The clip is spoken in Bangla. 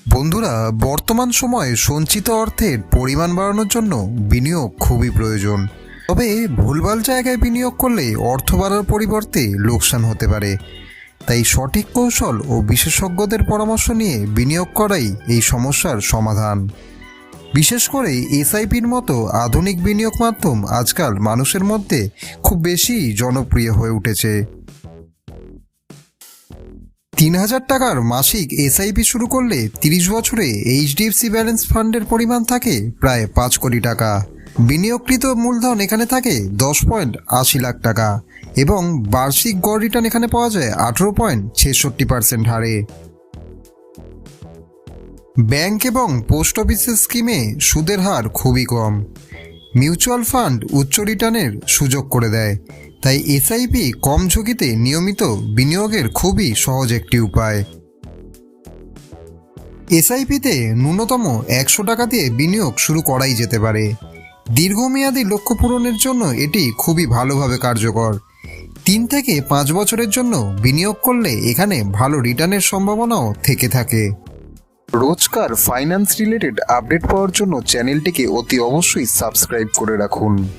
বন্ধুরা, বর্তমান সময়ে সঞ্চিত অর্থের পরিমাণ বাড়ানোর জন্য বিনিয়োগ খুবই প্রয়োজন। তবে ভুলভাল জায়গায় বিনিয়োগ করলে অর্থ বাড়ার পরিবর্তে লোকসান হতে পারে। তাই সঠিক কৌশল ও বিশেষজ্ঞদের পরামর্শ নিয়ে বিনিয়োগ করাই এই সমস্যার সমাধান। বিশেষ করে এসআইপির মতো আধুনিক বিনিয়োগ মাধ্যম আজকাল মানুষের মধ্যে খুব বেশি জনপ্রিয় হয়ে উঠেছে। ৩,০০০ টাকার মাসিক এসআইপি শুরু করলে ৩০ বছরে এইচডিএফসি ব্যালেন্স ফান্ডের পরিমাণ থাকে প্রায় ৫ কোটি টাকা। বিনিয়োগকৃত মূলধন এখানে থাকে 10.৮০ লাখ টাকা এবং বার্ষিক গড় রিটার্ন এখানে পাওয়া যায় 18.66% হারে। ব্যাংক এবং পোস্ট অফিসের স্কিমে সুদের হার খুবই কম। মিউচুয়াল ফান্ড উচ্চ রিটার্নের সুযোগ করে দেয়। তাই এসআইপি কম ঝুঁকিতে নিয়মিত বিনিয়োগের খুবই সহজ একটি উপায়। এসআইপিতে ন্যূনতম 100 টাকা দিয়ে বিনিয়োগ শুরু করাই যেতে পারে। দীর্ঘমেয়াদী লক্ষ্য পূরণের জন্য এটি খুবই ভালোভাবে কার্যকর। 3 থেকে 5 বছরের জন্য বিনিয়োগ করলে এখানে ভালো রিটার্নের সম্ভাবনাও থেকে থাকে। রোজকার ফাইন্যান্স রিলেটেড আপডেট পাওয়ার জন্য চ্যানেলটিকে অতি অবশ্যই সাবস্ক্রাইব করে রাখুন।